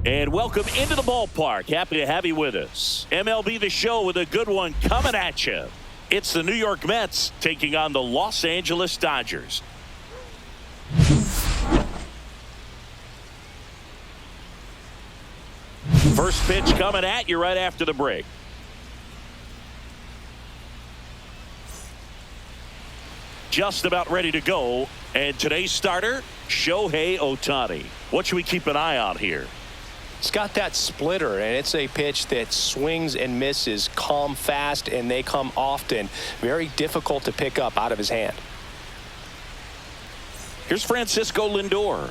And welcome into the ballpark. Happy to have you with us. MLB The Show with a good one coming at you. It's the New York Mets taking on the Los Angeles Dodgers. First pitch coming at you right after the break. Just about ready to go. And today's starter, Shohei Ohtani. What should we keep an eye on here? It's got that splitter, and it's a pitch that swings and misses, come fast, and they come often. Very difficult to pick up out of his hand. Here's Francisco Lindor.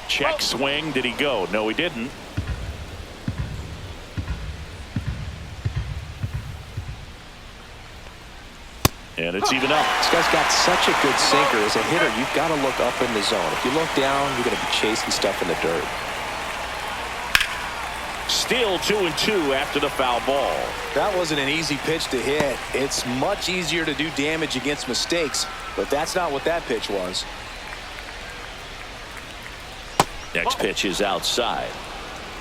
Check swing. Did he go? No, he didn't. And it's even up. This guy's got such a good sinker. As a hitter, you've got to look up in the zone. If you look down, you're going to be chasing stuff in the dirt. Still 2-2 after the foul ball. That wasn't an easy pitch to hit. It's much easier to do damage against mistakes, but that's not what that pitch was. Next pitch is outside.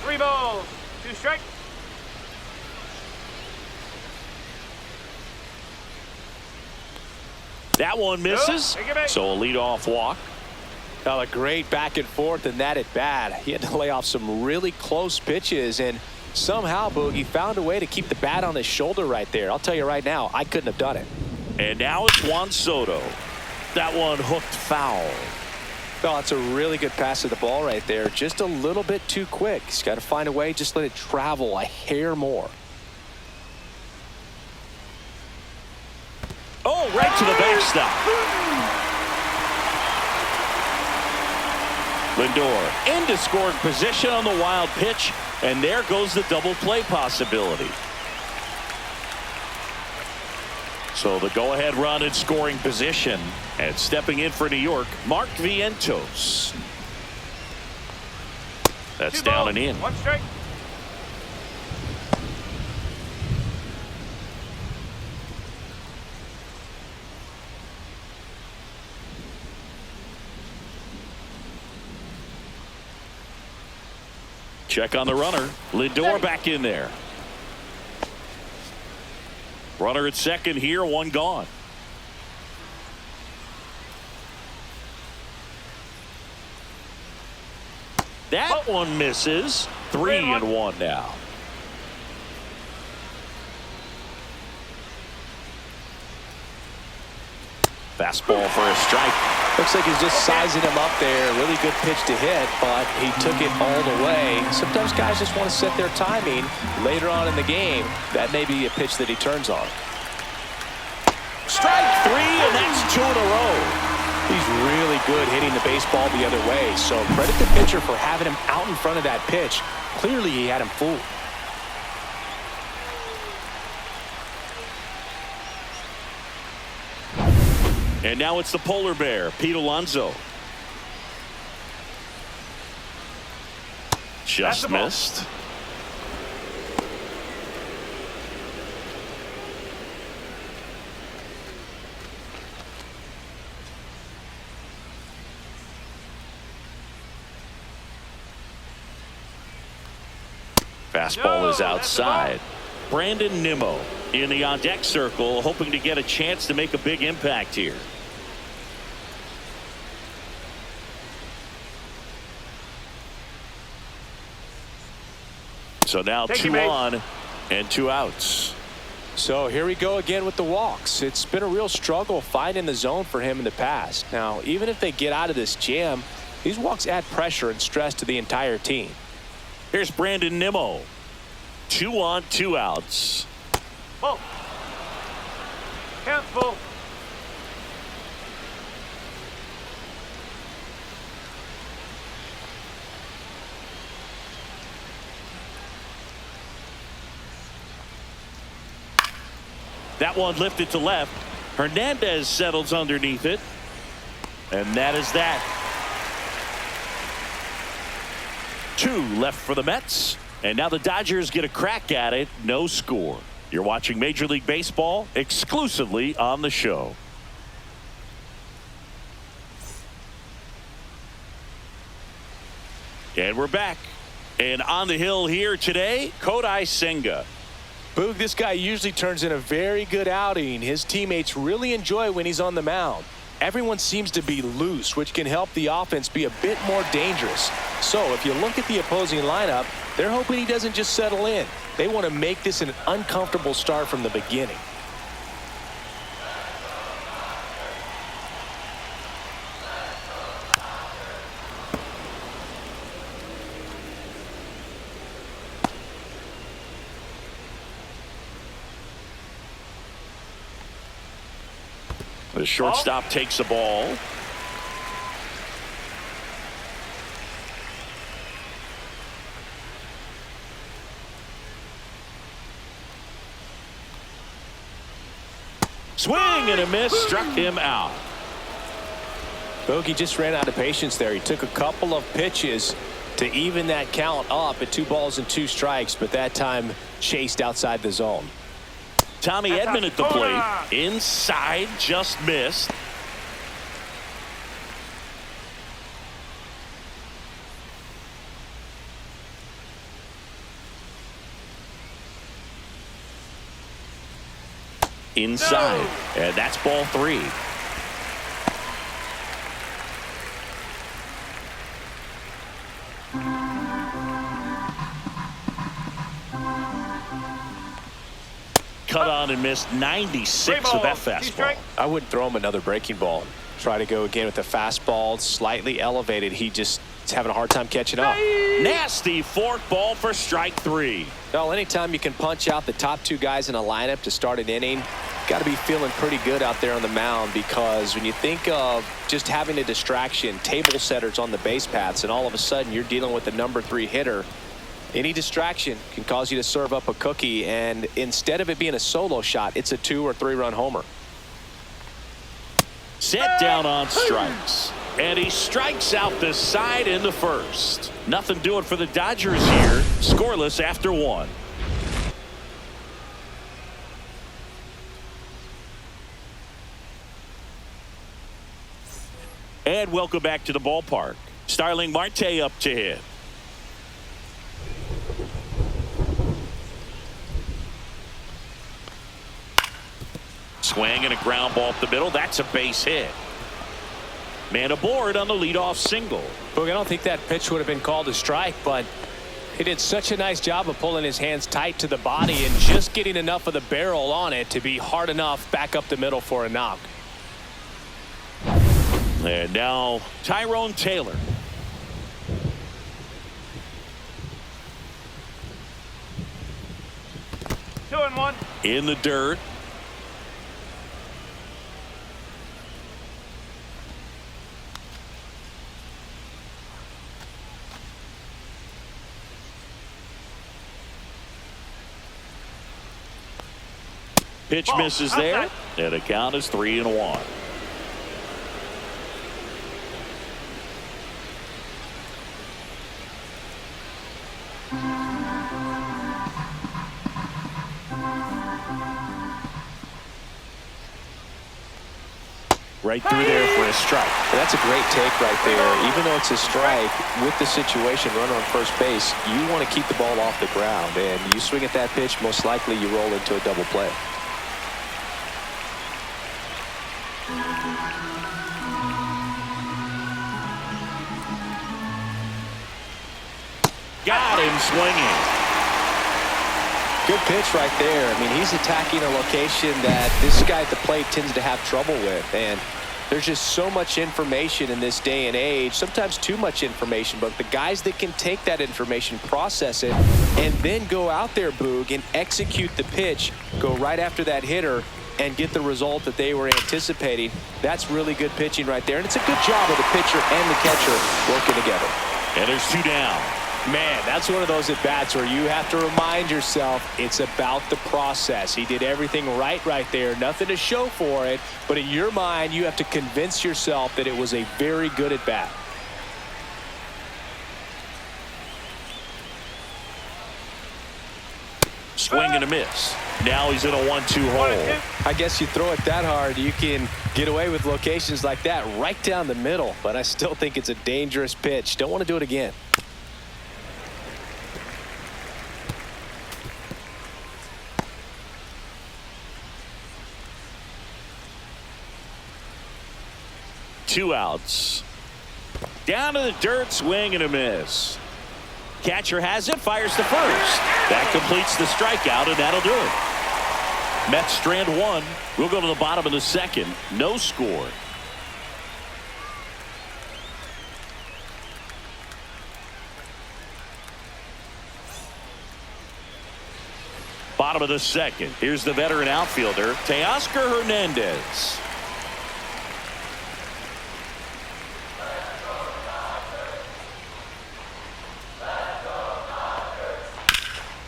3 balls, 2 strikes. That one misses, so a leadoff walk. Now a great back and forth in that at bat. He had to lay off some really close pitches, and somehow Boogie found a way to keep the bat on his shoulder right there. I'll tell you right now, I couldn't have done it. And now it's Juan Soto. That one hooked foul. Oh, it's a really good pass to the ball right there. Just a little bit too quick. He's got to find a way, just let it travel a hair more. Oh, right to the backstop. Lindor into scoring position on the wild pitch, and there goes the double play possibility. So the go-ahead run in scoring position, and stepping in for New York, Mark Vientos. That's down and in. 1 strike. – Check on the runner. Lindor back in there. Runner at second here, 1 gone. That one misses. 3-1 now. Fastball for a strike. Looks like he's just sizing him up there. Really good pitch to hit, but he took it all the way. Sometimes guys just want to set their timing later on in the game. That may be a pitch that he turns on. Strike 3, and that's 2 in a row. He's really good hitting the baseball the other way, so credit the pitcher for having him out in front of that pitch. Clearly he had him fooled. And now it's the polar bear, Pete Alonso. Just missed. Fastball is outside. Brandon Nimmo in the on-deck circle, hoping to get a chance to make a big impact here. So now 2 on and 2 outs. So here we go again with the walks. It's been a real struggle finding the zone for him in the past. Now, even if they get out of this jam, these walks add pressure and stress to the entire team. Here's Brandon Nimmo. 2 on, 2 outs. Ball. Count full. That one lifted to left. Hernandez settles underneath it. And that is that. 2 left for the Mets. And now the Dodgers get a crack at it. No score. You're watching Major League Baseball exclusively on the show. And we're back. And on the hill here today, Kodai Senga. Boog, this guy usually turns in a very good outing. His teammates really enjoy when he's on the mound. Everyone seems to be loose, which can help the offense be a bit more dangerous. So if you look at the opposing lineup, they're hoping he doesn't just settle in. They want to make this an uncomfortable start from the beginning. The shortstop takes the ball. Swing and a miss, struck him out. Bogey just ran out of patience there. He took a couple of pitches to even that count up at 2 balls and 2 strikes, but that time chased outside the zone. Tommy Edman at the plate. Inside, just missed. Inside. And that's ball 3. Cut on and missed 96 with that fastball. I wouldn't throw him another breaking ball. Try to go again with the fastball, slightly elevated. He just is having a hard time catching up. Nasty fork ball for strike 3. Well, anytime you can punch out the top 2 guys in a lineup to start an inning, got to be feeling pretty good out there on the mound, because when you think of just having a distraction, table setters on the base paths, and all of a sudden you're dealing with the number 3 hitter, any distraction can cause you to serve up a cookie, and instead of it being a solo shot, it's a 2 or 3 run homer. Set down on strikes. And he strikes out the side in the first. Nothing doing for the Dodgers here. Scoreless after 1. And welcome back to the ballpark. Starling Marte up to hit. Swing and a ground ball up the middle. That's a base hit. Man aboard on the leadoff single. Boog, I don't think that pitch would have been called a strike, but he did such a nice job of pulling his hands tight to the body and just getting enough of the barrel on it to be hard enough back up the middle for a knock. And now Tyrone Taylor. Two and one. In the dirt. Pitch misses there, and the count is 3-1. Right through there for a strike. That's a great take right there. Even though it's a strike, with the situation, runner on first base, you want to keep the ball off the ground, and you swing at that pitch, most likely you roll into a double play. Got him swinging. Good pitch right there. I mean, he's attacking a location that this guy at the plate tends to have trouble with, and there's just so much information in this day and age, sometimes too much information, but the guys that can take that information, process it, and then go out there, Boog, and execute the pitch, go right after that hitter, and get the result that they were anticipating. That's really good pitching right there, and it's a good job of the pitcher and the catcher working together. And there's 2 down. Man, that's one of those at-bats where you have to remind yourself it's about the process. He did everything right there. Nothing to show for it. But in your mind, you have to convince yourself that it was a very good at-bat. Swing and a miss. Now he's in a 1-2 hole. I guess you throw it that hard, you can get away with locations like that right down the middle. But I still think it's a dangerous pitch. Don't want to do it again. Two outs. Down to the dirt, swing and a miss. Catcher has it, fires to first. That completes the strikeout, and that'll do it. Mets strand one. We'll go to the bottom of the second. No score. Bottom of the second. Here's the veteran outfielder, Teoscar Hernandez.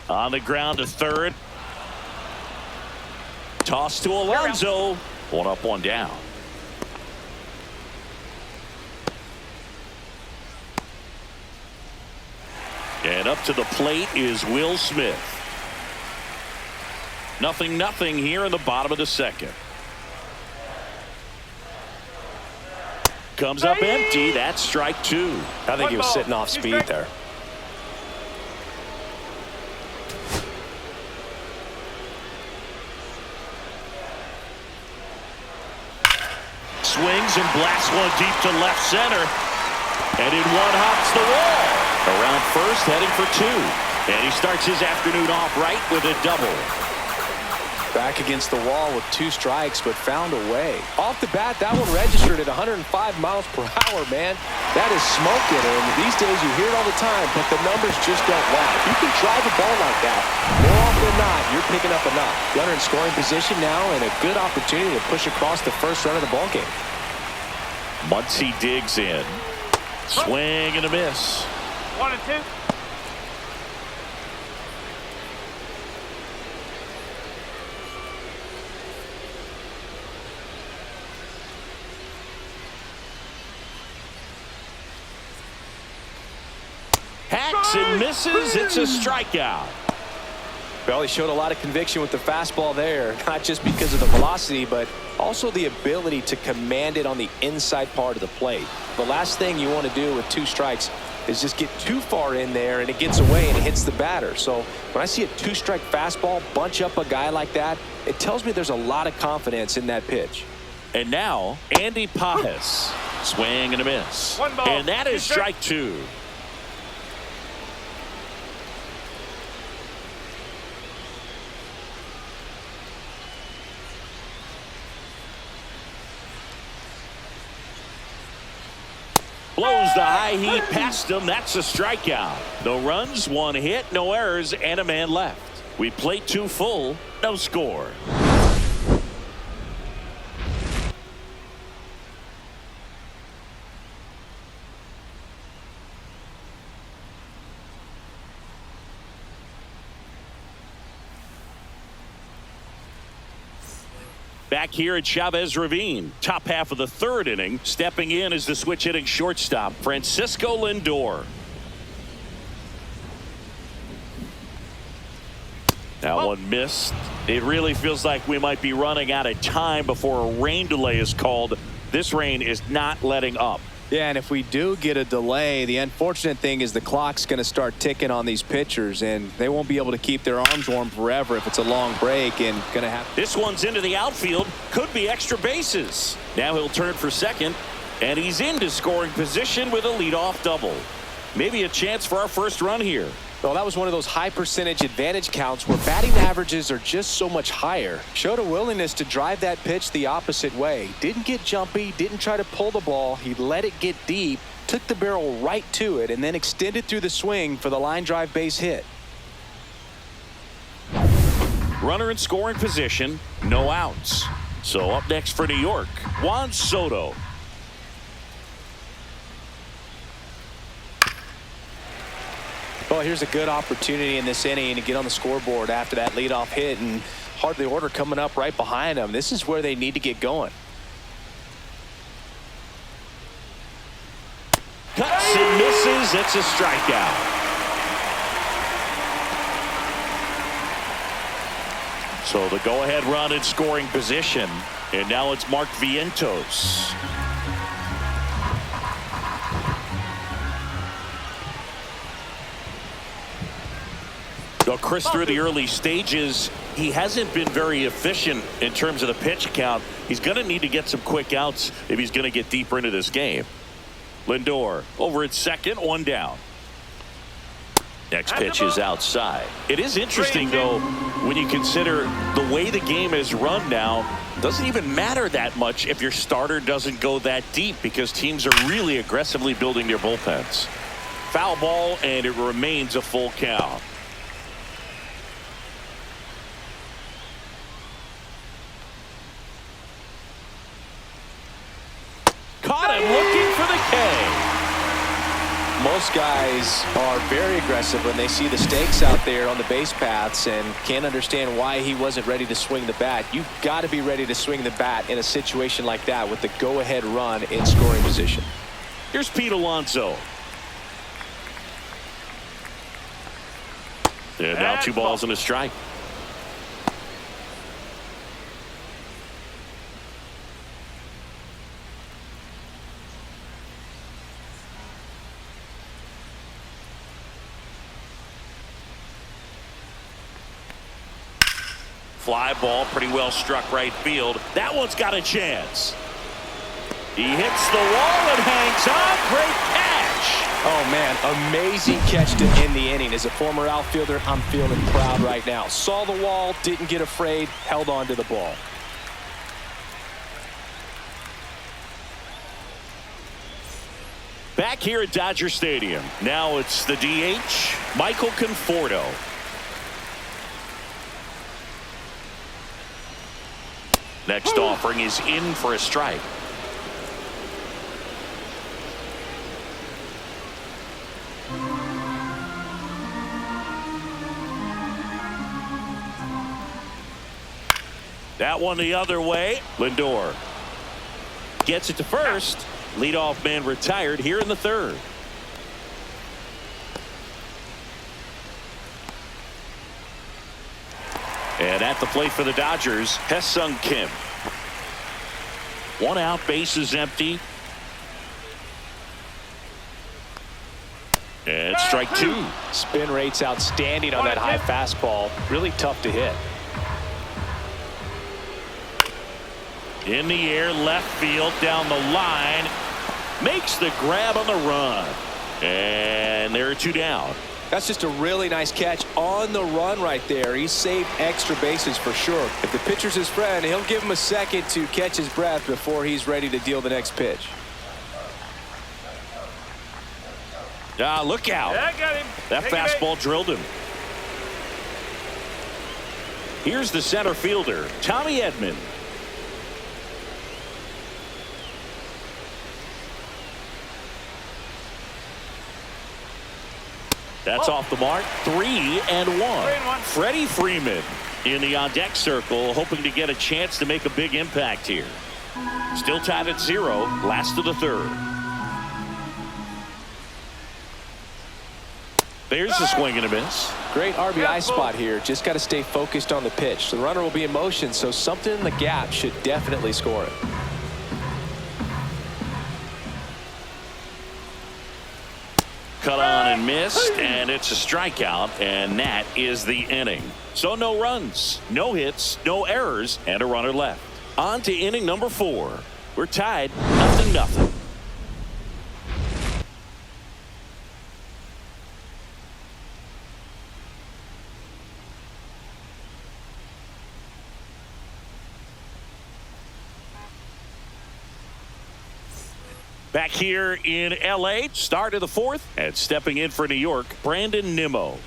On the ground to third. Toss to Alonso. One up, one down. And up to the plate is Will Smith. 0-0 here in the bottom of the second. Comes up empty. That's strike two. I think he was sitting off speed there. Swings and blasts one deep to left center. And in one hops the wall. Around first, heading for two. And he starts his afternoon off right with a double. Back against the wall with 2 strikes, but found a way. Off the bat, that one registered at 105 miles per hour, man. That is smoking, and these days you hear it all the time, but the numbers just don't lie. If you can drive a ball like that, more often than not, you're picking up enough. Runner in scoring position now, and a good opportunity to push across the first run of the ball game. Muncy digs in. Swing and a miss. 1-2. Hacks and misses. It's a strikeout. Well, he showed a lot of conviction with the fastball there, not just because of the velocity, but also the ability to command it on the inside part of the plate. The last thing you want to do with 2 strikes is just get too far in there and it gets away and it hits the batter. So when I see a 2-strike fastball bunch up a guy like that, it tells me there's a lot of confidence in that pitch. And now Andy Pajes. Swing and a miss. And that is strike two. Blows the high heat past him. That's a strikeout. No runs, 1 hit, no errors, and a man left. We played 2 full, no score. Back here at Chavez Ravine, top half of the 3rd inning. Stepping in is the switch hitting shortstop, Francisco Lindor. That one missed. It really feels like we might be running out of time before a rain delay is called. This rain is not letting up. Yeah, and if we do get a delay, the unfortunate thing is the clock's going to start ticking on these pitchers, and they won't be able to keep their arms warm forever if it's a long break, and going to have. This one's into the outfield. Could be extra bases. Now he'll turn for second, and he's into scoring position with a leadoff double. Maybe a chance for our first run here. Well, that was one of those high percentage advantage counts where batting averages are just so much higher. Showed a willingness to drive that pitch the opposite way. Didn't get jumpy, didn't try to pull the ball. He let it get deep, took the barrel right to it, and then extended through the swing for the line drive base hit. Runner in scoring position, no outs. So up next for New York, Juan Soto. Well, here's a good opportunity in this inning to get on the scoreboard after that leadoff hit, and hardly order coming up right behind them. This is where they need to get going. Cuts and misses. It's a strikeout. So the go-ahead run in scoring position. And now it's Mark Vientos. Well, Chris, through the early stages, he hasn't been very efficient in terms of the pitch count. He's going to need to get some quick outs if he's going to get deeper into this game. Lindor over at second, one down. Next pitch is outside. It is interesting, though, when you consider the way the game is run now. Doesn't even matter that much if your starter doesn't go that deep, because teams are really aggressively building their bullpens. Foul ball, and it remains a full count. Caught him looking for the K. Most guys are very aggressive when they see the stakes out there on the base paths and can't understand why he wasn't ready to swing the bat. You've got to be ready to swing the bat in a situation like that with the go-ahead run in scoring position. Here's Pete Alonso. And now 2 balls and a strike. Fly ball, pretty well struck right field. That one's got a chance. He hits the wall and hangs on. Great catch. Oh, man, amazing catch to end the inning. As a former outfielder, I'm feeling proud right now. Saw the wall, didn't get afraid, held on to the ball. Back here at Dodger Stadium. Now it's the DH, Michael Conforto. Next offering is in for a strike. That one the other way. Lindor gets it to first. Leadoff man retired here in the third. And at the plate for the Dodgers, Hye-Sung Kim. 1 out, bases empty. And strike 2. Spin rate's outstanding on that high fastball. Really tough to hit. In the air, left field, down the line. Makes the grab on the run. And there are 2 down. That's just a really nice catch on the run right there. He saved extra bases for sure. If the pitcher's his friend, he'll give him a second to catch his breath before he's ready to deal the next pitch. Look out. Yeah, I got him. That fastball drilled him. Here's the center fielder, Tommy Edman. That's off the mark. 3-1. Freddie Freeman in the on-deck circle, hoping to get a chance to make a big impact here. Still tied at 0, last of the third. There's the swing and a miss. Great RBI spot here. Just got to stay focused on the pitch. The runner will be in motion, so something in the gap should definitely score it. Cut on and missed, and it's a strikeout, and that is the inning. So no runs, no hits, no errors, and a runner left. On to inning number 4. We're tied 0-0. Back here in L.A., start of the 4th, and stepping in for New York, Brandon Nimmo.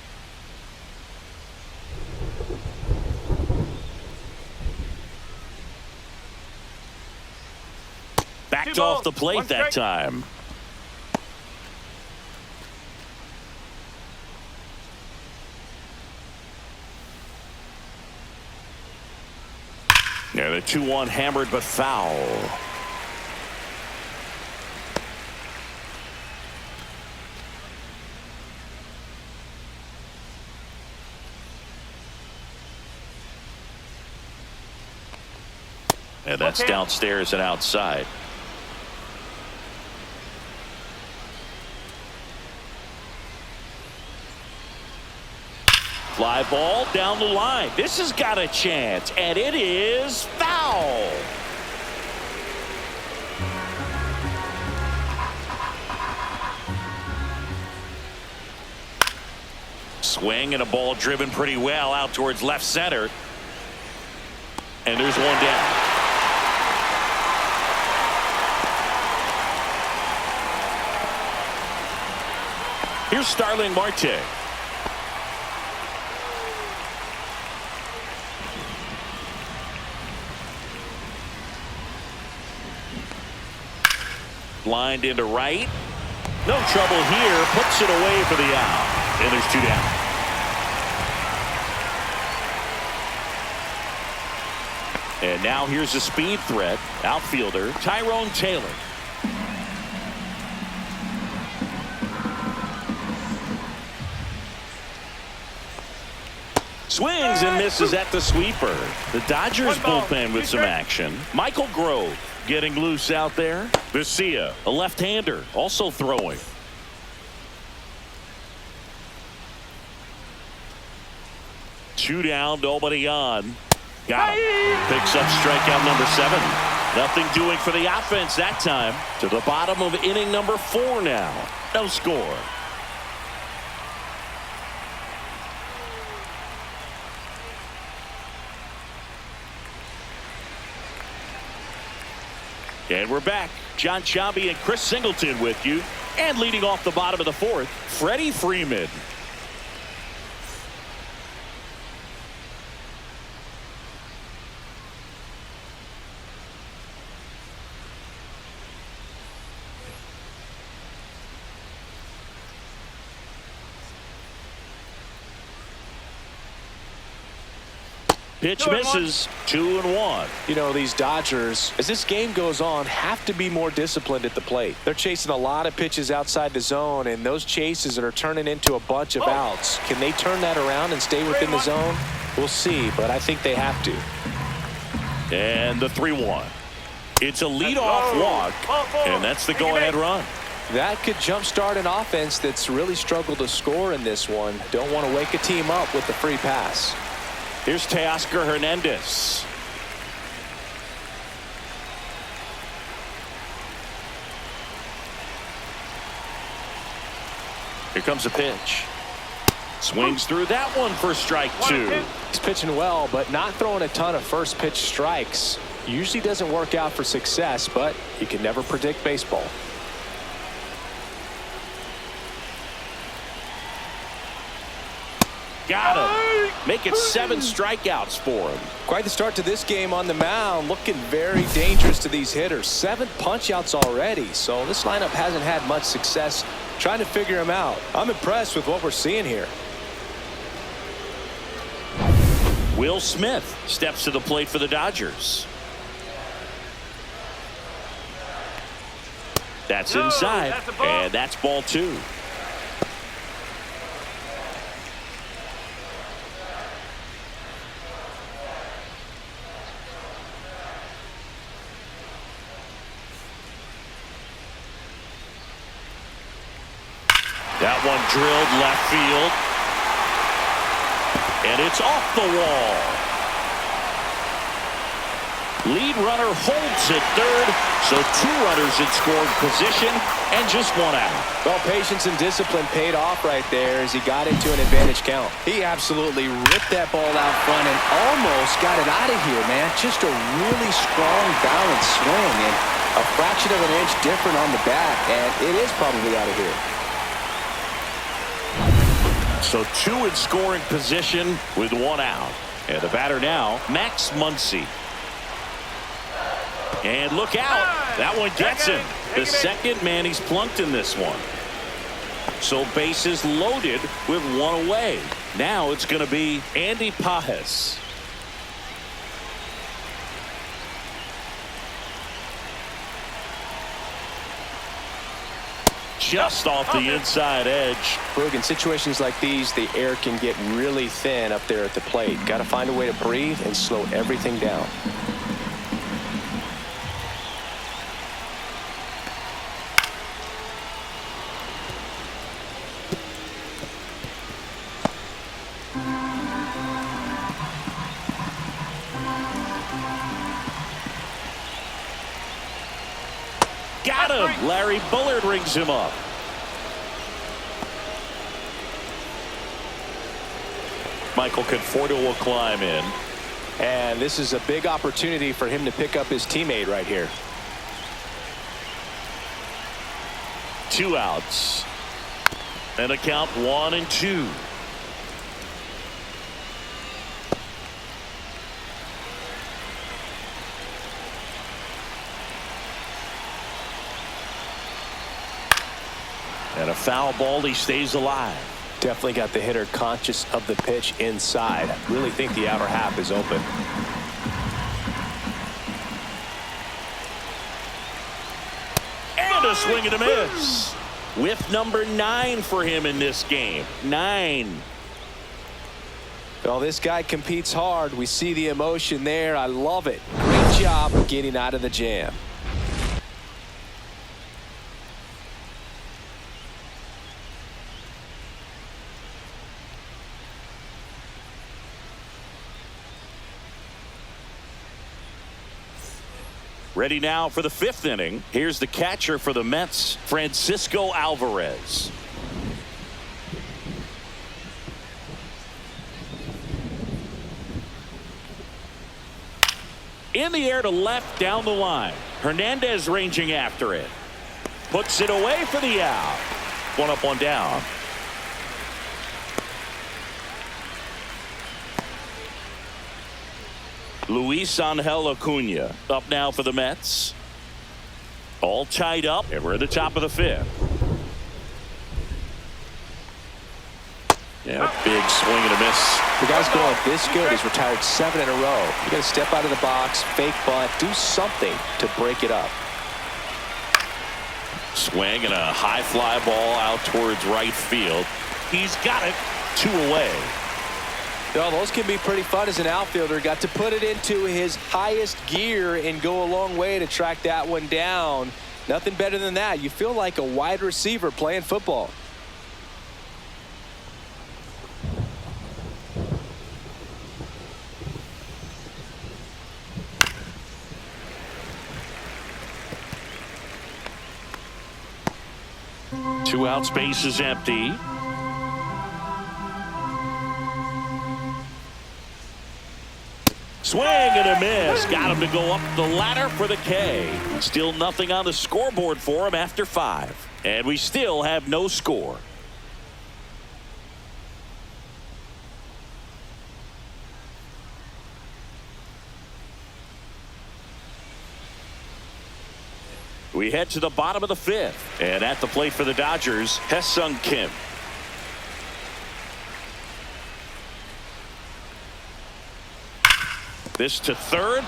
Backed off the plate that time. Yeah, the 2-1 hammered but foul. And that's downstairs and outside. Fly ball down the line. This has got a chance, and it is foul. Swing and a ball driven pretty well out towards left center. And there's one down. Here's Starling Marte. Lined into right. No trouble here. Puts it away for the out. And there's two down. And now here's a speed threat. Outfielder Tyrone Taylor. Swings and misses at the sweeper. The Dodgers bullpen with some action. Michael Grove getting loose out there. Vesia, a left-hander, also throwing. Two down, nobody on. Got him. Picks up strikeout number 7. Nothing doing for the offense that time. To the bottom of inning number 4 now. No score. And we're back. John Sciambi and Chris Singleton with you. And leading off the bottom of the 4th, Freddie Freeman. Pitch misses. 2-1. You know, these Dodgers, as this game goes on, have to be more disciplined at the plate. They're chasing a lot of pitches outside the zone, and those chases that are turning into a bunch of outs. Can they turn that around and stay within the zone? We'll see, but I think they have to. And the 3-1. It's a leadoff walk, and that's the go-ahead run. That could jumpstart an offense that's really struggled to score in this one. Don't want to wake a team up with the free pass. Here's Teoscar Hernandez. Here comes a pitch. Swings through that one for strike 2. He's pitching well, but not throwing a ton of first pitch strikes. Usually doesn't work out for success, but you can never predict baseball. Got him. Make it 7 strikeouts for him. Quite the start to this game on the mound. Looking very dangerous to these hitters. 7 punch-outs already. So this lineup hasn't had much success trying to figure him out. I'm impressed with what we're seeing here. Will Smith steps to the plate for the Dodgers. That's inside, and that's ball 2. That one drilled left field. And it's off the wall. Lead runner holds at third. So 2 runners in scoring position and just 1 out. Well, patience and discipline paid off right there as he got into an advantage count. He absolutely ripped that ball out front and almost got it out of here, man. Just a really strong, balanced swing. And a fraction of an inch different on the bat. And it is probably out of here. So 2 in scoring position with 1 out. And the batter now, Max Muncy. And look out. That one gets him. The second man he's plunked in this one. So bases loaded with 1 away. Now it's going to be Andy Pages. Just off the inside edge. Boog, in situations like these, the air can get really thin up there at the plate. Got to find a way to breathe and slow everything down. got him. Larry Bullard rings him up. Michael Conforto will climb in. And this is a big opportunity for him to pick up his teammate right here. 2 outs. And a count 1-2. And a foul ball. He stays alive. Definitely got the hitter conscious of the pitch inside. Really think the outer half is open. And a swing and a miss. With number 9 for him in this game. 9. Well, this guy competes hard. We see the emotion there. I love it. Great job getting out of the jam. Ready now for the 5th inning. Here's the catcher for the Mets, Francisco Alvarez. In the air to left down the line. Hernandez ranging after it. Puts it away for the out. 1 up, 1 down. Luis Angel Acuna up now for the Mets. All tied up, and we're at the top of the 5th. Yeah, big swing and a miss. The guy's going this good. He's retired 7 in a row. You got to step out of the box, fake bunt, do something to break it up. Swing and a high fly ball out towards right field. He's got it. 2 away. Well, those can be pretty fun as an outfielder. Got to put it into his highest gear and go a long way to track that one down. Nothing better than that. You feel like a wide receiver playing football. Two out, space is empty. Swing and a miss. Got him to go up the ladder for the K. Still nothing on the scoreboard for him after 5. And we still have no score. We head to the bottom of the 5th. And at the plate for the Dodgers, Hesung Kim. This to third.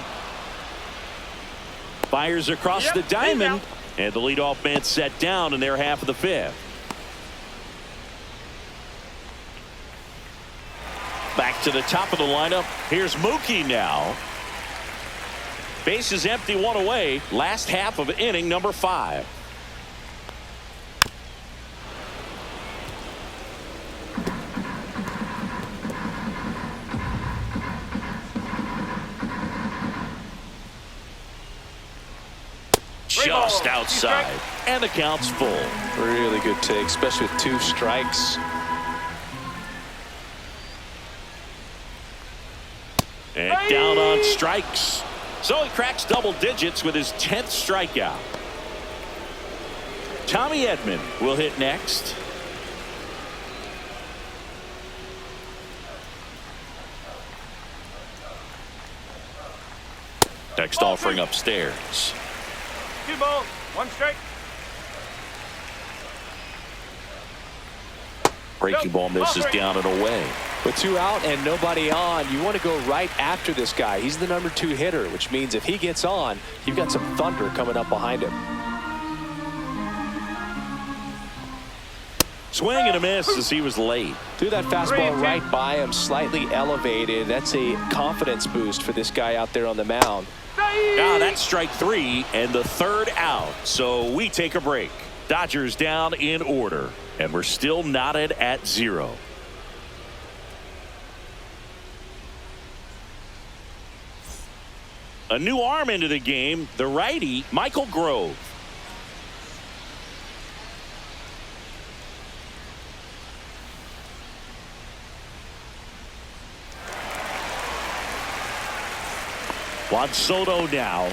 Fires across the diamond. And the leadoff man set down in their half of the 5th. Back to the top of the lineup. Here's Mookie now. Base is empty, 1 away. Last half of inning number 5. Just outside, and the count's full. Really good take, especially with 2 strikes. And down on strikes. So he cracks double digits with his 10th strikeout. Tommy Edman will hit next. Next offering upstairs. 2 balls, 1 strike. Breaking ball misses down and away. With 2 out and nobody on, you want to go right after this guy. He's the number 2 hitter, which means if he gets on, you've got some thunder coming up behind him. Swing and a miss as he was late. Threw that fastball right by him, slightly elevated. That's a confidence boost for this guy out there on the mound. That's strike 3 and the 3rd out. So we take a break. Dodgers down in order, and we're still knotted at 0. A new arm into the game, the righty Michael Grove. Juan Soto now.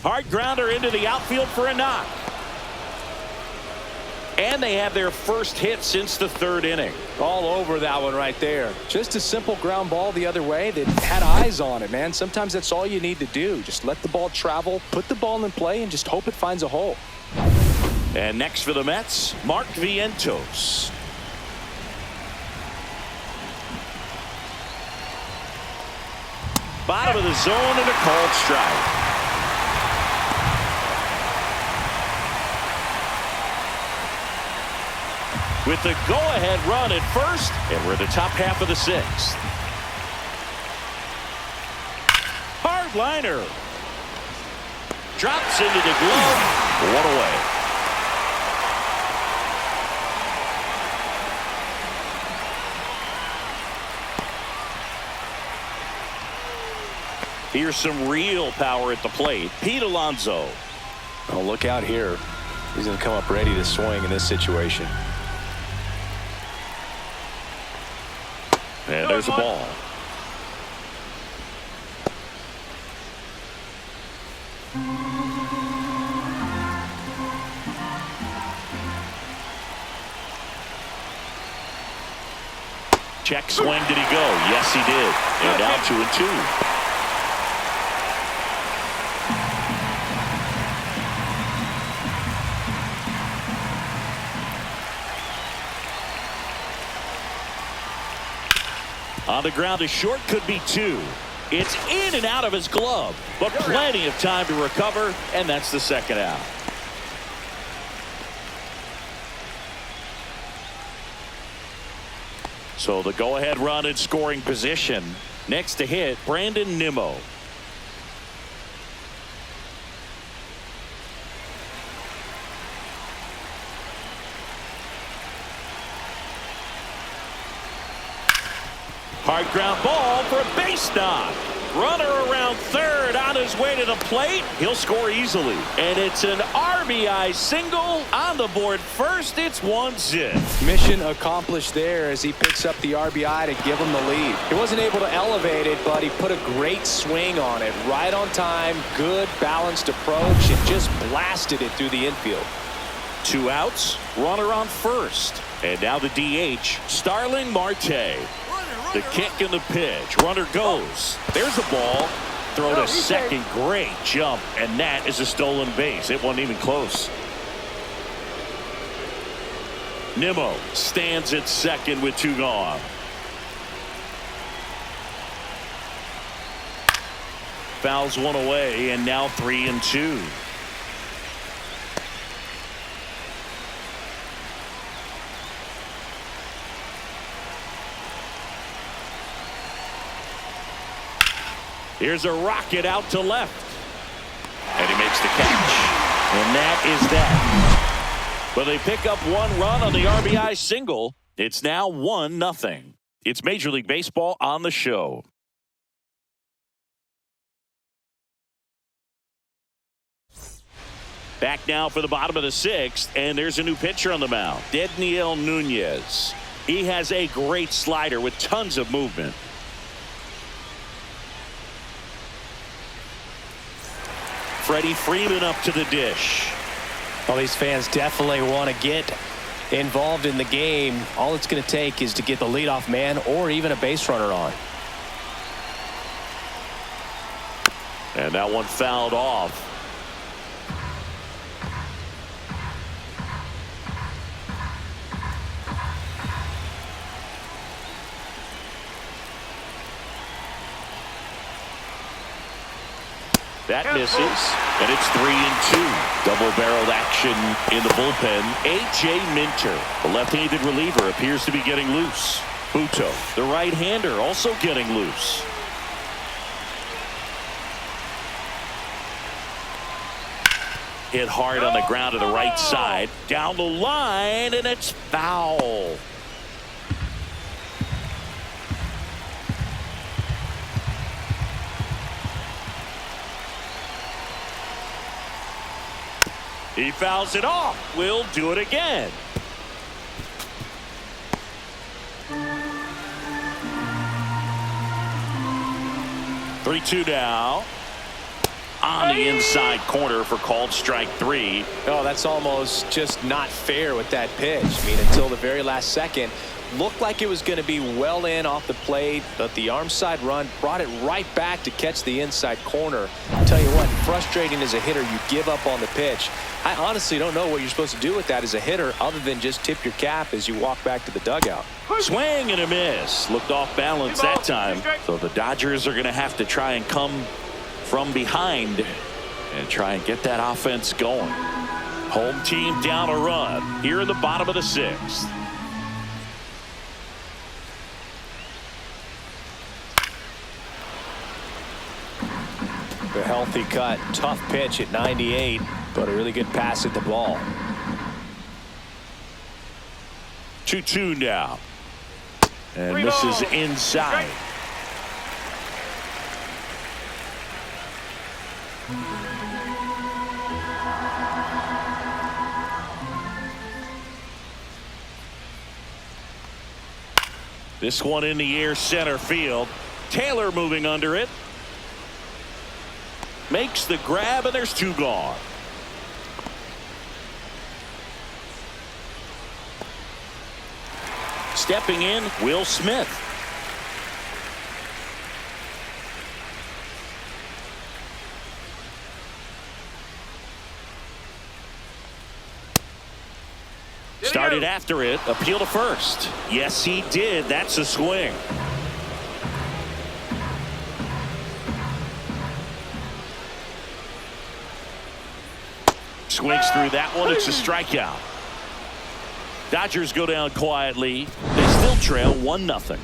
Hard grounder into the outfield for a knock. And they have their first hit since the third inning. All over that one right there. Just a simple ground ball the other way that had eyes on it, man. Sometimes that's all you need to do. Just let the ball travel, put the ball in play, and just hope it finds a hole. And next for the Mets, Mark Vientos. Bottom of the zone and a called strike. With the go-ahead run at first, and we're in the top half of the sixth. Hard liner. Drops into the glove. One away. Here's some real power at the plate. Pete Alonso. Oh, look out here. He's going to come up ready to swing in this situation. And there's a ball. Check swing, did he go? Yes, he did. And now 2-2. On the ground, a short could be two. It's in and out of his glove, but plenty of time to recover, and that's the second out. So the go-ahead run in scoring position. Next to hit, Brandon Nimmo. Hard ground ball for a base knock. Runner around third on his way to the plate. He'll score easily. And it's an RBI single on the board first. It's 1-0. Mission accomplished there as he picks up the RBI to give him the lead. He wasn't able to elevate it, but he put a great swing on it. Right on time, good balanced approach, and just blasted it through the infield. 2 outs, runner on first. And now the DH, Starling Marte. The kick and the pitch. Runner goes. There's a ball. Throw to second. Great jump. And that is a stolen base. It wasn't even close. Nimmo stands at second with 2 gone. Fouls one away, and now 3-2. Here's a rocket out to left. And he makes the catch. And that is that. But they pick up 1 run on the RBI single. It's now 1-0. It's Major League Baseball on the show. Back now for the bottom of the 6th. And there's a new pitcher on the mound. Dedniel Nunez. He has a great slider with tons of movement. Freddie Freeman up to the dish. Well, these fans definitely want to get involved in the game. All it's going to take is to get the leadoff man or even a base runner on. And that one fouled off. That misses, and it's 3-2. Double-barreled action in the bullpen. A.J. Minter, the left-handed reliever, appears to be getting loose. Buto, the right-hander, also getting loose. Hit hard on the ground to the right side. Down the line, and it's foul. He fouls it off. We'll do it again. Three-two now. On the inside corner for called strike 3. Oh, that's almost just not fair with that pitch. I mean, until the very last second, looked like it was going to be well in off the plate, but the arm side run brought it right back to catch the inside corner. I'll tell you what, frustrating as a hitter, you give up on the pitch. I honestly don't know what you're supposed to do with that as a hitter other than just tip your cap as you walk back to the dugout. Swing and a miss. Looked off balance that time. So the Dodgers are going to have to try and come from behind and try and get that offense going. Home team down a run here in the bottom of the 6th. A healthy cut, tough pitch at 98, but a really good pass at the ball. 2-2 now. And this is inside. This one in the air, center field. Taylor moving under it. Makes the grab, and there's 2 gone. Stepping in, Will Smith. Started after it. Appeal to first. Yes, he did. That's a swing. Swings through that one. It's a strikeout. Dodgers go down quietly. They still trail 1-0.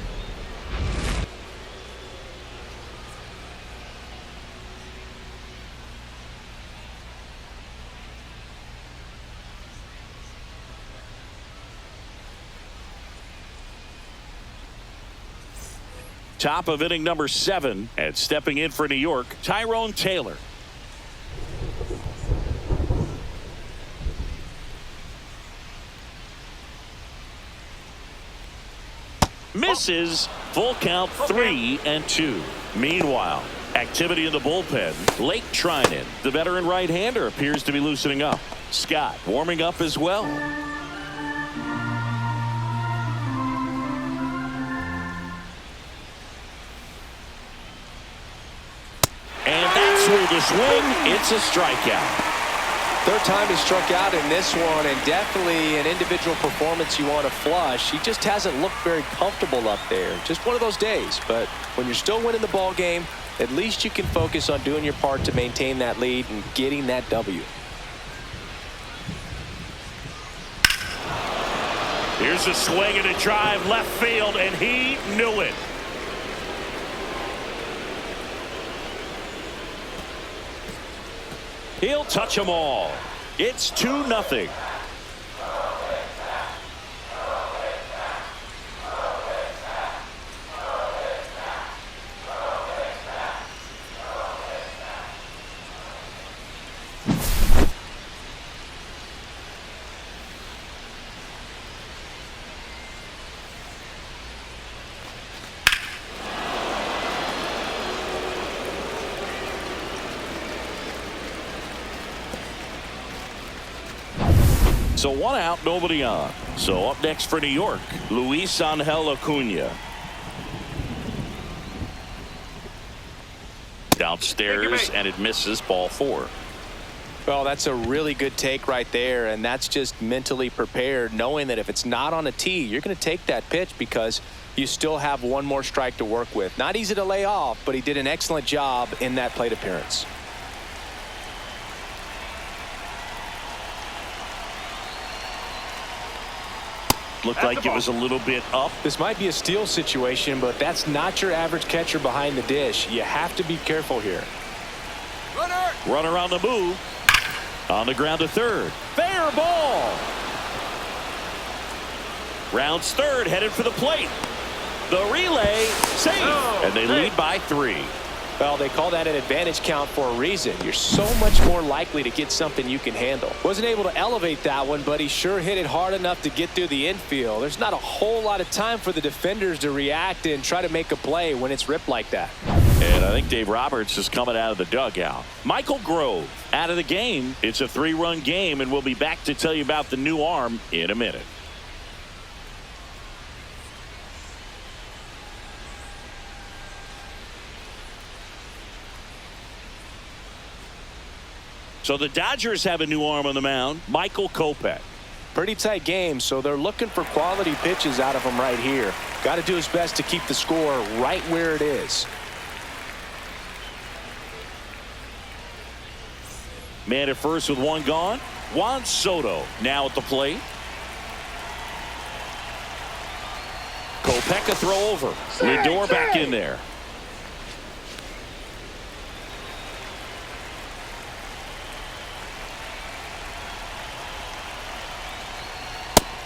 Top of inning number 7, and stepping in for New York, Tyrone Taylor. Misses. Full count, 3-2. Meanwhile, activity in the bullpen. Lake Trinan, the veteran right-hander, appears to be loosening up. Scott warming up as well. And that's through the swing. It's a strikeout. Third time he struck out in this one, and definitely an individual performance you want to flush. He just hasn't looked very comfortable up there. Just one of those days. But when you're still winning the ball game, at least you can focus on doing your part to maintain that lead and getting that W. Here's a swing and a drive left field, and he knew it. He'll touch them all. It's 2-0. So 1 out, nobody on. So up next for New York, Luis Angel Acuna. Downstairs, and it misses, ball 4. Well, that's a really good take right there, and that's just mentally prepared, knowing that if it's not on a tee, you're going to take that pitch because you still have one more strike to work with. Not easy to lay off, but he did an excellent job in that plate appearance. Looked like it was a little bit up. This might be a steal situation, but that's not your average catcher behind the dish. You have to be careful here. Runner on the move. On the ground to third. Fair ball. Rounds third, headed for the plate. The relay, safe. And they lead by 3. Well, they call that an advantage count for a reason. You're so much more likely to get something you can handle. Wasn't able to elevate that one, but he sure hit it hard enough to get through the infield. There's not a whole lot of time for the defenders to react and try to make a play when it's ripped like that. And I think Dave Roberts is coming out of the dugout. Michael Grove out of the game. It's a 3-run game, and we'll be back to tell you about the new arm in a minute. So the Dodgers have a new arm on the mound, Michael Kopech. Pretty tight game, so they're looking for quality pitches out of him right here. Got to do his best to keep the score right where it is. Man at first with one gone. Juan Soto now at the plate. Kopech a throw over. Lindor back in there.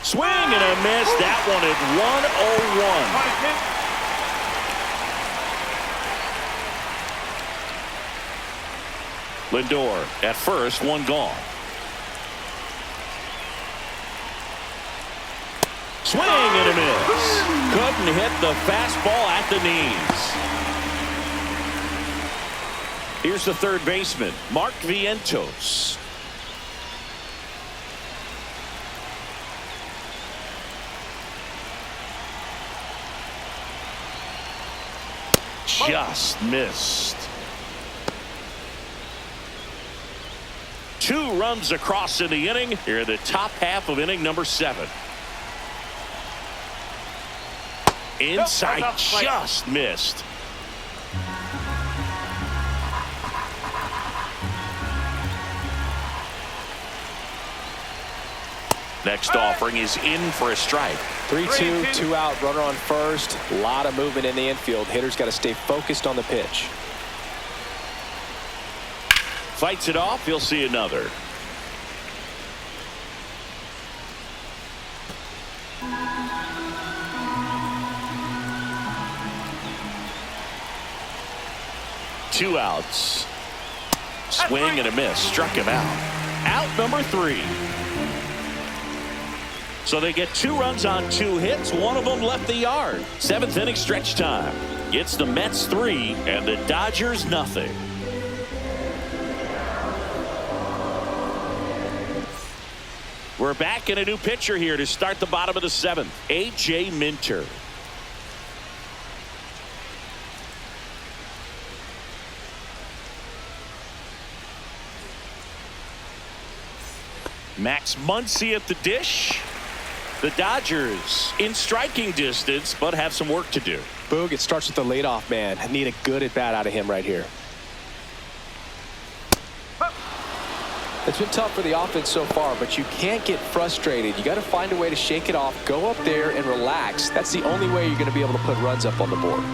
Swing and a miss. That one at 101. Lindor at first, one gone. Swing and a miss. Couldn't hit the fastball at the knees. Here's the third baseman, Mark Vientos. Just missed. 2 runs across in the inning. Here in the top half of inning number 7. Inside, just missed. Next offering is in for a strike. 3-2, 2 out, runner on first. A lot of movement in the infield. Hitter's got to stay focused on the pitch. Fights it off. He'll see another. Two outs. Swing and a miss. Struck him out. Out number 3. So they get 2 runs on 2 hits. One of them left the yard. 7th inning stretch time. It's the Mets 3 and the Dodgers nothing. We're back in a new pitcher here to start the bottom of the 7th. A.J. Minter. Max Muncy at the dish. The Dodgers in striking distance, but have some work to do. Boog, it starts with the leadoff man. I need a good at-bat out of him right here. It's been tough for the offense so far, but you can't get frustrated. You got to find a way to shake it off, go up there and relax. That's the only way you're going to be able to put runs up on the board.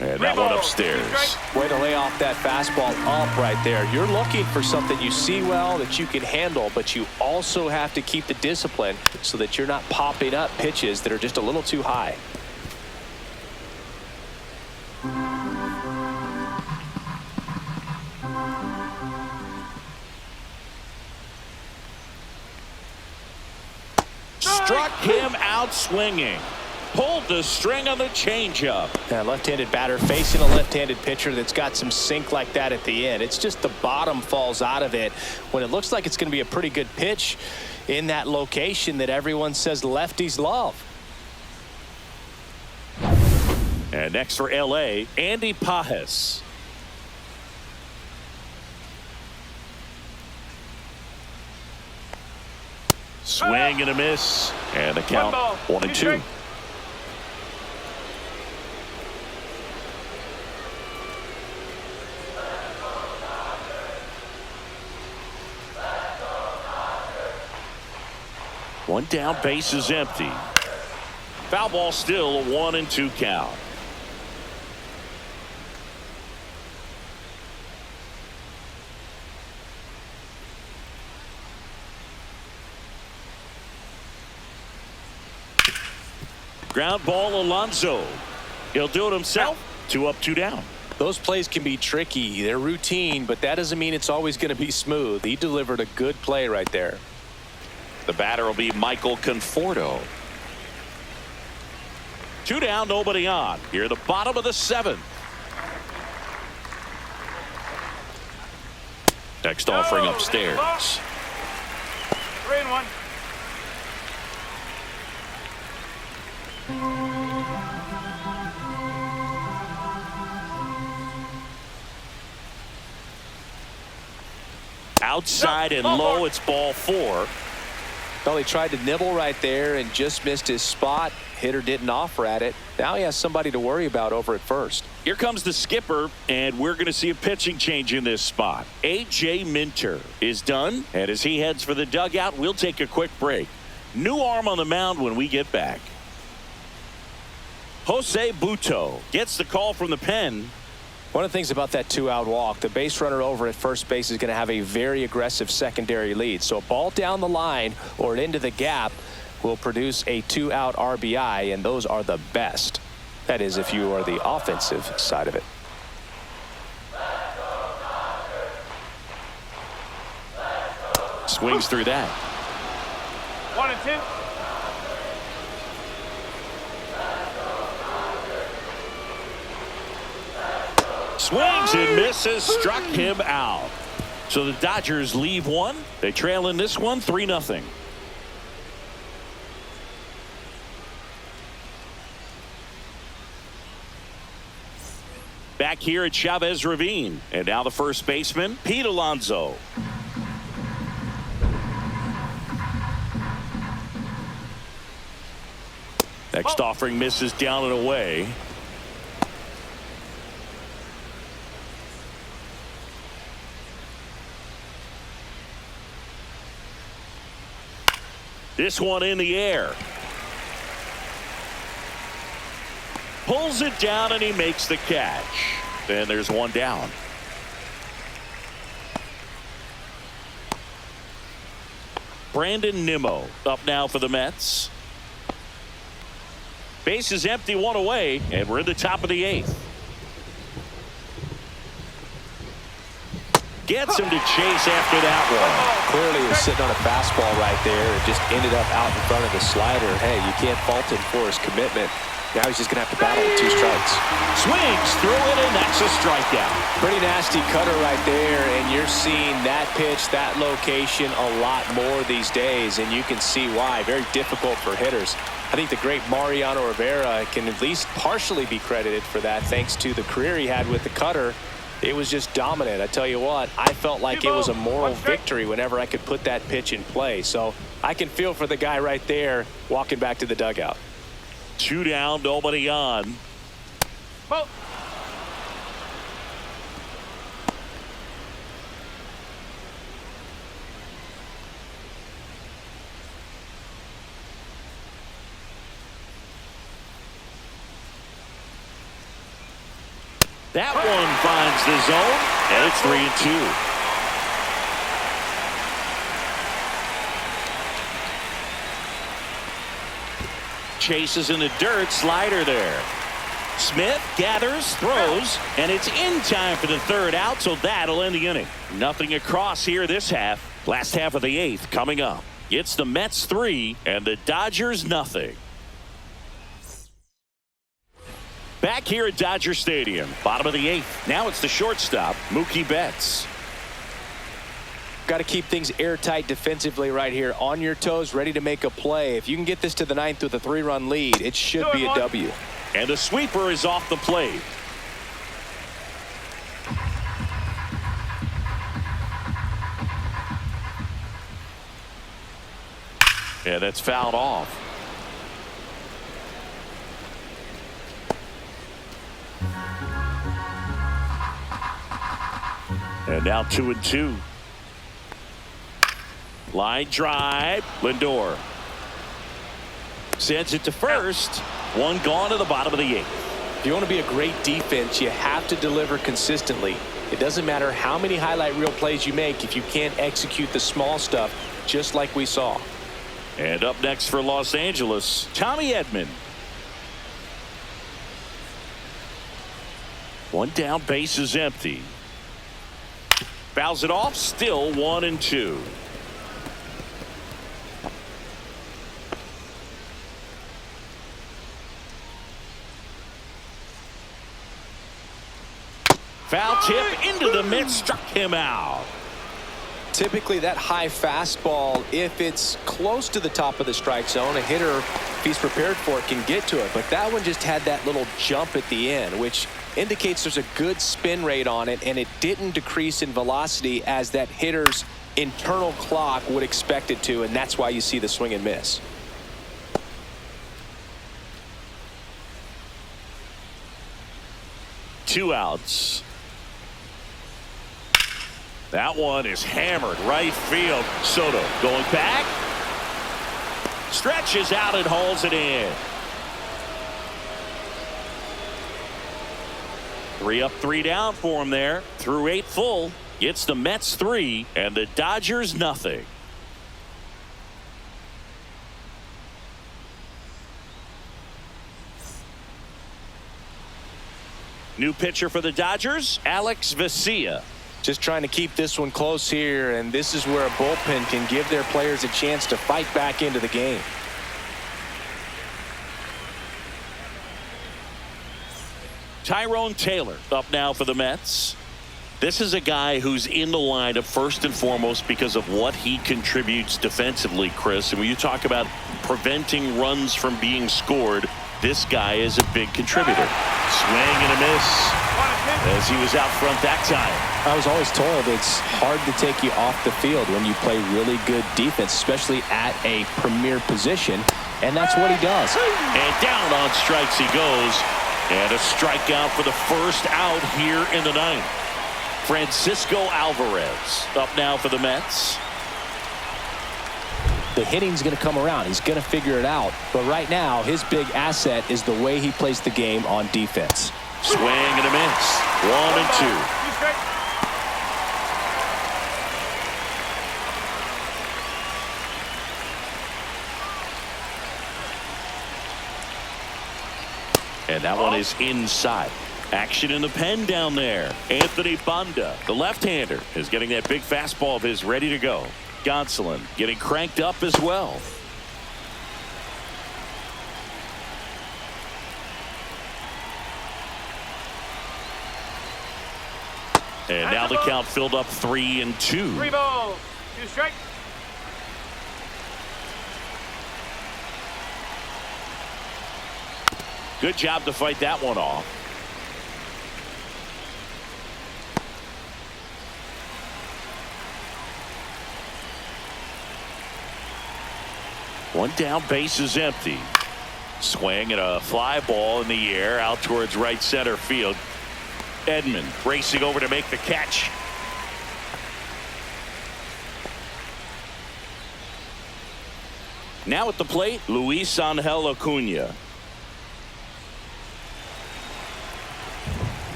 And that one upstairs. Way to lay off that fastball up right there. You're looking for something you see well that you can handle, but you also have to keep the discipline so that you're not popping up pitches that are just a little too high. Struck him out swinging. Pulled the string on the changeup. Yeah, left-handed batter facing a left-handed pitcher that's got some sink like that at the end. It's just the bottom falls out of it when it looks like it's going to be a pretty good pitch in that location that everyone says lefties love. And next for L.A., Andy Pajes. Swing and a miss. And the count 1-2. One down, base is empty. Foul ball still, a 1-2 count. Ground ball, Alonso. He'll do it himself. 2 up, 2 down. Those plays can be tricky. They're routine, but that doesn't mean it's always going to be smooth. He delivered a good play right there. The batter will be Michael Conforto. 2 down, nobody on. Here at the bottom of the 7th. Next offering upstairs. 3-1. Outside and low, it's ball 4. Well, he tried to nibble right there and just missed his spot. Hitter didn't offer at it. Now he has somebody to worry about over at first. Here comes the skipper, and we're going to see a pitching change in this spot. A.J. Minter is done, and as he heads for the dugout, we'll take a quick break. New arm on the mound when we get back. Jose Buto gets the call from the pen. One of the things about that 2-out walk, the base runner over at first base is going to have a very aggressive secondary lead. So a ball down the line or into the gap will produce a 2-out RBI, and those are the best. That is, if you are the offensive side of it. Swings through that. 1 and 2. Swings and misses, struck him out. So the Dodgers leave one. They trail in this one 3-0. Back here at Chavez Ravine. And now the first baseman, Pete Alonso. Next offering misses down and away. This one in the air. Pulls it down and he makes the catch. And there's one down. Brandon Nimmo up now for the Mets. Base is empty, 1 away, and we're in the top of the 8th. Gets him to chase after that one. Clearly he was sitting on a fastball right there and just ended up out in front of the slider. Hey, you can't fault him for his commitment. Now he's just going to have to battle with 2 strikes. Swings through it, and that's a strikeout. Pretty nasty cutter right there, and you're seeing that pitch, that location a lot more these days, and you can see why. Very difficult for hitters. I think the great Mariano Rivera can at least partially be credited for that thanks to the career he had with the cutter. It was just dominant. I tell you what, I felt like it was a moral victory whenever I could put that pitch in play. So I can feel for the guy right there walking back to the dugout. 2 down, nobody on. Ball. That one finds the zone, and it's 3-2. Chases in the dirt, slider there. Smith gathers, throws, and it's in time for the 3rd out, so that'll end the inning. Nothing across here this half. Last half of the 8th coming up. It's the Mets 3 and the Dodgers nothing. Back here at Dodger Stadium, bottom of the 8th. Now it's the shortstop, Mookie Betts. Got to keep things airtight defensively right here, on your toes, ready to make a play. If you can get this to the 9th with a 3-run lead, it should be a W. And the sweeper is off the plate. And that's fouled off. And now 2-2. Line drive. Lindor sends it to first. One gone to the bottom of the 8th. If you want to be a great defense, you have to deliver consistently. It doesn't matter how many highlight reel plays you make if you can't execute the small stuff, just like we saw. And up next for Los Angeles, Tommy Edman. One down, base is empty. Fouls it off, still 1-2. Foul tip into the mid, struck him out. Typically that high fastball, if it's close to the top of the strike zone, a hitter, if he's prepared for it, can get to it. But that one just had that little jump at the end, which indicates there's a good spin rate on it, and it didn't decrease in velocity as that hitter's internal clock would expect it to, and that's why you see the swing and miss. Two outs. That one is hammered right field. Soto going back. Stretches out and hauls it in. 3 up, 3 down for him there. Through 8 full. Gets the Mets 3 and the Dodgers nothing. New pitcher for the Dodgers, Alex Vesia. Just trying to keep this one close here, and this is where a bullpen can give their players a chance to fight back into the game. Tyrone Taylor up now for the Mets. This is a guy who's in the lineup first and foremost because of what he contributes defensively, Chris. And when you talk about preventing runs from being scored, this guy is a big contributor. Swing and a miss as he was out front that time. I was always told it's hard to take you off the field when you play really good defense, especially at a premier position, and that's what he does. And down on strikes he goes, and a strikeout for the first out here in the ninth. Francisco Alvarez up now for the Mets. The hitting's going to come around. He's going to figure it out. But right now, his big asset is the way he plays the game on defense. Swing and a miss. 1-2. And that one is inside. Action in the pen down there. Anthony Banda, the left-hander, is getting that big fastball of his ready to go. Gonsolin getting cranked up as well. And now the count filled up 3-2. 3 balls, 2 strikes. Good job to fight that one off. One down, base is empty. Swing and a fly ball in the air out towards right center field. Edman racing over to make the catch. Now at the plate, Luis Angel Acuna.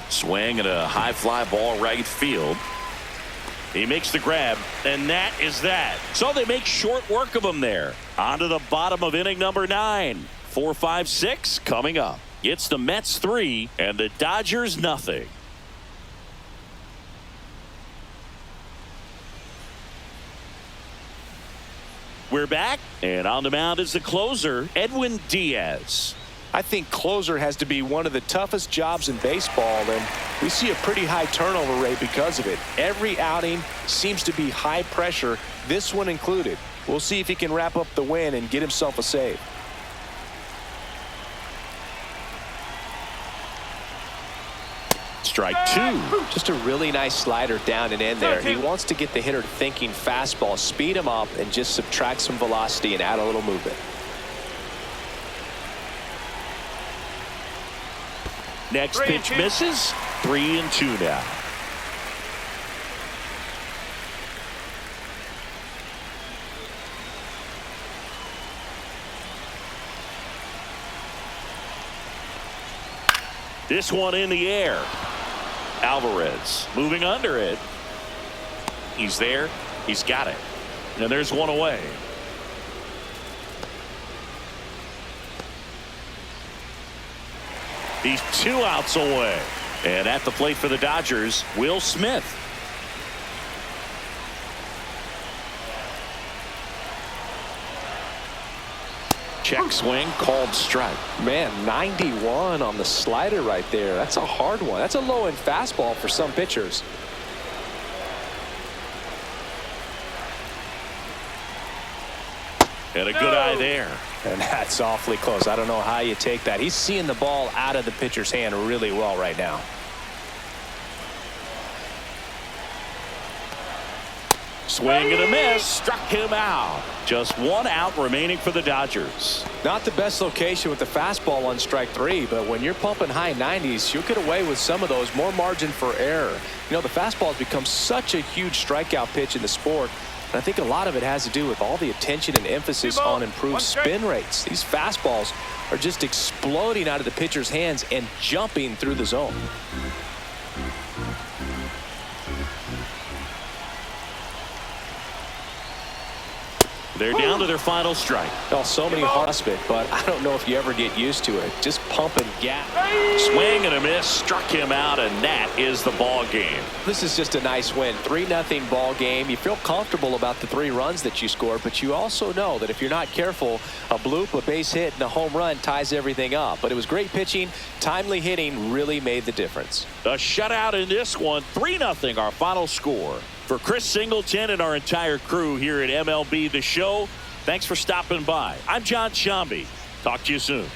Swing and a high fly ball right field. He makes the grab, and that is that. So they make short work of him there. On to the bottom of inning number 9. 4-5-6 coming up. It's the Mets 3 and the Dodgers nothing. We're back, and on the mound is the closer, Edwin Diaz. I think closer has to be one of the toughest jobs in baseball, and we see a pretty high turnover rate because of it. Every outing seems to be high pressure, this one included. We'll see if he can wrap up the win and get himself a save. Strike 2. Just a really nice slider down and in there. He wants to get the hitter thinking fastball, speed him up, and just subtract some velocity and add a little movement. Next pitch misses. 3-2 now. This one in the air. Alvarez moving under it. He's there. He's got it. And there's one away. He's 2 outs away. And at the plate for the Dodgers, Will Smith. Check swing, called strike. Man, 91 on the slider right there. That's a hard one. That's a low-end fastball for some pitchers. And a good eye there. And that's awfully close. I don't know how you take that. He's seeing the ball out of the pitcher's hand really well right now. Swing and a miss. Struck him out. Just 1 out remaining for the Dodgers. Not the best location with the fastball on strike 3, but when you're pumping high 90s, you'll get away with some of those. More margin for error. You know, the fastball has become such a huge strikeout pitch in the sport. And I think a lot of it has to do with all the attention and emphasis on improved spin rates. These fastballs are just exploding out of the pitcher's hands and jumping through the zone. They're down to their final strike. Oh, so many prospects, but I don't know if you ever get used to it. Just pumping gas. Swing and a miss. Struck him out, and that is the ball game. This is just a nice win. 3-0 ball game. You feel comfortable about the 3 runs that you scored, but you also know that if you're not careful, a bloop, a base hit, and a home run ties everything up. But it was great pitching. Timely hitting really made the difference. A shutout in this one. 3-0 our final score. For Chris Singleton and our entire crew here at MLB The Show, thanks for stopping by. I'm John Shambi. Talk to you soon.